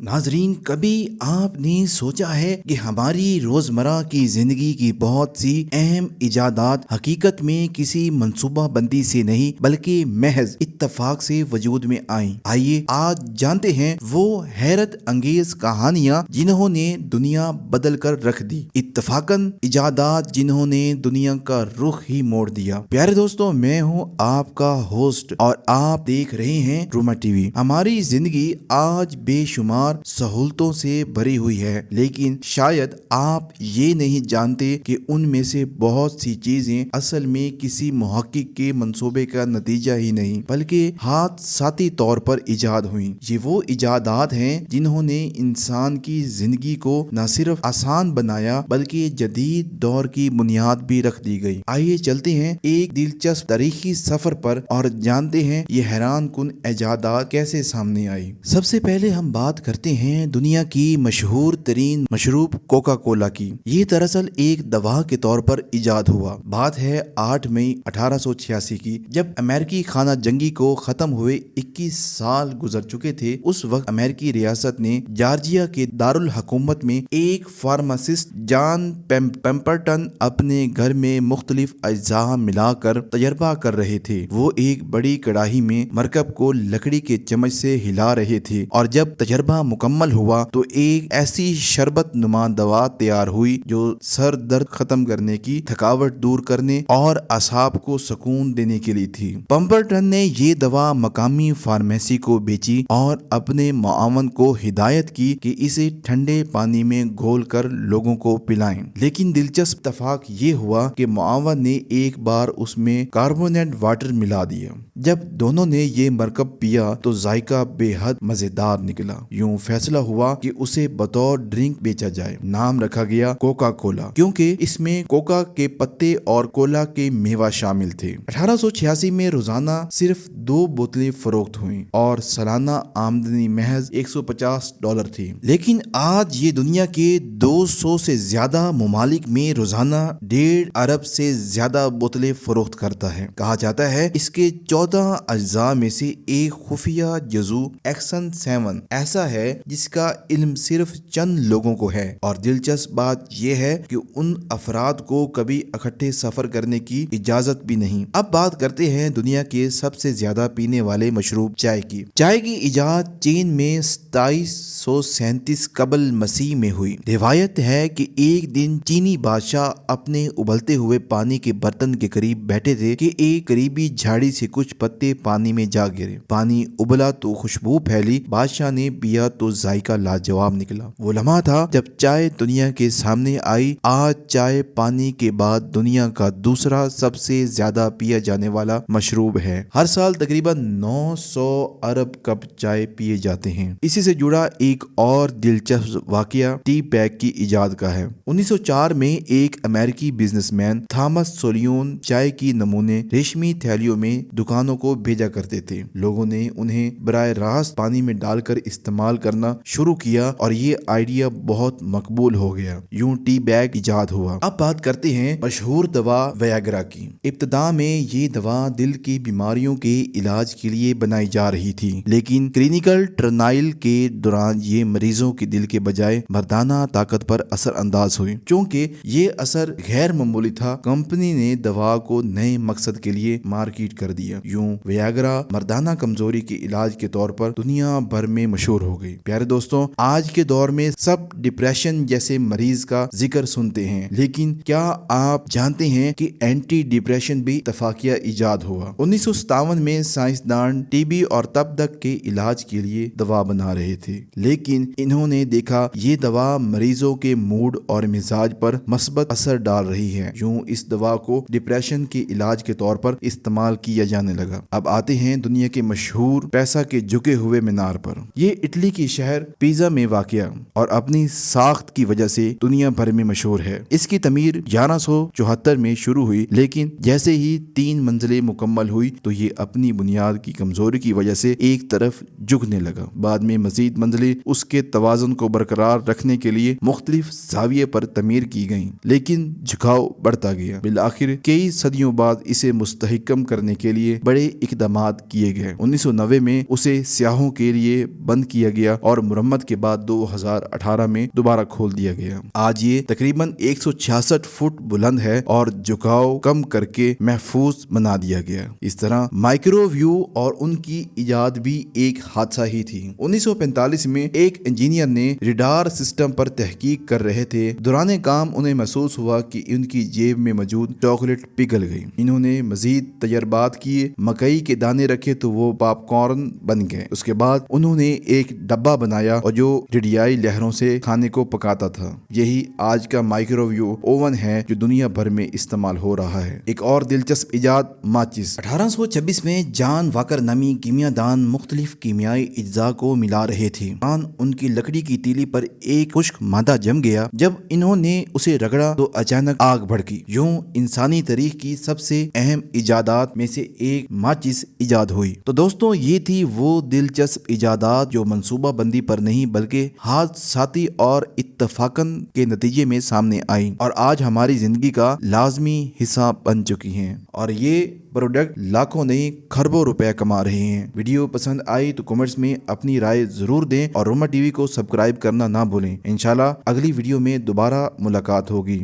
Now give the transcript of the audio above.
नाजरीन, कभी आपने सोचा है कि हमारी रोजमर्रा की जिंदगी की बहुत सी अहम इजादात हकीकत में किसी मंसूबा बंदी से नहीं बल्कि महज इत्तफाक से वजूद में आई। आइए आज जानते हैं वो हैरत अंगेज कहानियां जिन्होंने दुनिया बदल कर रख दी, इत्तफाकन इजादात जिन्होंने दुनिया का रुख ही मोड़ दिया। प्यारे दोस्तों, मैं हूँ आपका होस्ट और आप देख रहे हैं रूमा टीवी। हमारी जिंदगी आज बेशुमार सहूलतों से भरी हुई है, लेकिन शायद आप ये नहीं जानते कि उनमें से बहुत सी चीजें असल में किसी मुहक्किक के मंसूबे का नतीजा ही नहीं बल्कि हादसाती तौर पर इजाद हुई। ये वो इजादात हैं जिन्होंने इंसान की जिंदगी को न सिर्फ आसान बनाया बल्कि जदीद दौर की बुनियाद भी रख दी गई। आइए चलते हैं एक दिलचस्प तारीखी सफर पर और जानते हैं ये हैरान कुन इजादात कैसे सामने आई। सबसे पहले हम बात करते हैं दुनिया की मशहूर तरीन मशरूब कोका कोला की। ये दरअसल एक दवा के तौर पर इजाद हुआ। बात है 8 मई 1886 की, जब अमेरिकी खाना जंगी को खत्म हुए 21 साल गुजर चुके थे। उस वक्त अमेरिकी रियासत ने जॉर्जिया के दारुल हुकूमत में एक फार्मासिस्ट जॉन पेम्परटन अपने घर में मुख्तलिफ अज्जा मिलाकर तजर्बा कर रहे थे। वो एक बड़ी कड़ाही में मरकब को लकड़ी के चम्मच से हिला रहे थे और जब तजर्बा मुकम्मल हुआ तो एक ऐसी शरबत नुमा दवा तैयार हुई जो सर दर्द खत्म करने की, थकावट दूर करने और असाब को सुकून देने के लिए थी। पंपरटन ने ये दवा मकामी फार्मेसी को बेची और अपने मुआवन को हिदायत की कि इसे ठंडे पानी में घोल कर लोगों को पिलाएं। लेकिन दिलचस्प इत्तेफाक ये हुआ कि मुआवन ने एक बार उसमें कार्बोनेट वाटर मिला दिया। जब दोनों ने ये मरकब पिया तो जायका बेहद मजेदार निकला। यूं फैसला हुआ कि उसे बतौर ड्रिंक बेचा जाए। नाम रखा गया कोका कोला, क्योंकि इसमें कोका के पत्ते और कोला के मेवा शामिल थे। 1886 में रोजाना सिर्फ 2 बोतलें फरोख्त हुई और सालाना आमदनी महज $150 थी। लेकिन आज ये दुनिया के 200 से ज्यादा ममालिक में रोजाना 1.5 अरब से ज्यादा बोतलें फरोख्त करता है। कहा जाता है इसके 14 अज्जा में से एक खुफिया जजू एक्शन 7 ऐसा है जिसका इल्म सिर्फ चंद लोगों को है। और दिलचस्प बात यह है कि उन अफराद को कभी इकट्ठे सफर करने की इजाजत भी नहीं। अब बात करते हैं दुनिया के सबसे ज्यादा पीने वाले मशरूब चाय की। चाय की इजाद चीन में 2737 कबल मसीह में हुई। रिवायत है कि एक दिन चीनी बादशाह अपने उबलते हुए पानी के बर्तन के करीब बैठे थे कि एक करीबी झाड़ी से कुछ पत्ते पानी में जा गिरे। पानी उबला तो खुशबू फैली। बादशाह ने पिया तो जायका लाजवाब निकला। वो लम्हा था जब चाय दुनिया के सामने आई। आज चाय पानी के बाद दुनिया का दूसरा सबसे ज्यादा पिया जाने वाला मशरूब है। हर साल तकरीबन 900 अरब कप चाय पिए जाते हैं। इसी से जुड़ा एक और दिलचस्प वाकया टी बैग की इजाद का है। 1904 में एक अमेरिकी बिजनेसमैन थॉमस सोलियोन चाय की नमूने रेशमी थैलियों में दुकानों को भेजा करते थे। लोगों ने उन्हें बराह रास्त पानी में डालकर इस्तेमाल करना शुरू किया और ये आइडिया बहुत मकबूल हो गया। यूं टी बैग इजाद हुआ। अब बात करते हैं मशहूर दवा वयाग्रा की। इब्तदा में ये दवा दिल की बीमारियों के इलाज के लिए बनाई जा रही थी, लेकिन क्लिनिकल ट्रायल के दौरान ये मरीजों के दिल के बजाय मर्दाना ताकत पर असर अंदाज हुई। चूंकि ये असर गैर मामूली था, कंपनी ने दवा को नए मकसद के लिए मार्केट कर दिया। यूं वयाग्रा मर्दाना कमजोरी के इलाज के तौर पर दुनिया भर में मशहूर हो गई। प्यारे दोस्तों, आज के दौर में सब डिप्रेशन जैसे मरीज का जिक्र सुनते हैं, लेकिन क्या आप जानते हैं कि एंटी डिप्रेशन भी इत्तफाकिया इजाद हुआ। 1957 में साइंसदान टीबी और तपदक के इलाज के लिए दवा बना रहे थे, लेकिन इन्होंने देखा ये दवा मरीजों के मूड और मिजाज पर मस्बत असर डाल रही है। यूं इस दवा को डिप्रेशन के इलाज के तौर पर इस्तेमाल किया जाने लगा। अब आते हैं दुनिया के मशहूर पैसा के झुके हुए मीनार पर। ये इटली की शहर पिज़ा में वाक़या और अपनी साख्त की वजह से दुनिया भर में मशहूर है। इसकी तमीर 1174 में शुरू हुई, लेकिन जैसे ही 3 मंजिलें मुकम्मल हुई तो ये अपनी बुनियाद की कमजोरी की वजह से एक तरफ झुकने लगा। बाद में मजीद मंजिलें उसके तवाज़ुन को बरकरार रखने के लिए मुख्तलिफ ज़ाविये पर तमीर की गईं, लेकिन झुकाव बढ़ता गया। बिलाखिर कई सदियों बाद इसे मुस्तहकम करने के लिए बड़े इकदामात किए गए। 1990 में उसे सियाहों के लिए बंद किया गया گیا اور مرمت کے بعد 2018 میں دوبارہ کھول دیا گیا۔ آج یہ تقریباً 166 فٹ بلند ہے اور جھکاؤ کم کر کے محفوظ بنا دیا گیا۔ اس طرح مائکرو ویو اور ان کی ایجاد بھی ایک حادثہ ہی تھی۔ 1945 میں ایک انجینئر نے ریڈار سسٹم پر تحقیق کر رہے تھے۔ دوران کام انہیں محسوس ہوا کہ ان کی جیب میں موجود چاکلیٹ پگھل گئی۔ انہوں نے مزید تجربات کیے، مکئی کے دانے رکھے تو وہ پاپ کارن بن گئے۔ اس کے بعد انہوں نے ایک ڈبہ بنایا اور جو ریڈیائی لہروں سے کھانے کو پکاتا تھا۔ یہی آج کا مائکرو ویو اوون ہے جو دنیا بھر میں استعمال ہو رہا ہے۔ ایک اور دلچسپ ایجاد ماچس۔ 1826 میں جان واکر نامی کیمیا دان مختلف کیمیائی اجزاء کو ملا رہے تھے۔ ان کی لکڑی کی تیلی پر ایک خشک مادہ جم گیا۔ جب انہوں نے اسے رگڑا تو اچانک آگ بھڑکی۔ یوں انسانی تاریخ کی سب سے اہم ایجادات میں سے ایک ماچس ایجاد ہوئی۔ تو دوستوں یہ تھی وہ دلچسپ ایجادات جو منصوبہ بندی پر نہیں بلکہ حادثاتی اور اتفاقاً کے نتیجے میں سامنے آئی اور آج ہماری زندگی کا لازمی حصہ بن چکی ہیں، اور یہ پروڈکٹ لاکھوں نہیں کھربوں روپے کما رہے ہیں۔ ویڈیو پسند آئی تو کمنٹس میں اپنی رائے ضرور دیں اور روما ٹی وی کو سبسکرائب کرنا نہ بھولیں۔ انشاءاللہ اگلی ویڈیو میں دوبارہ ملاقات ہوگی۔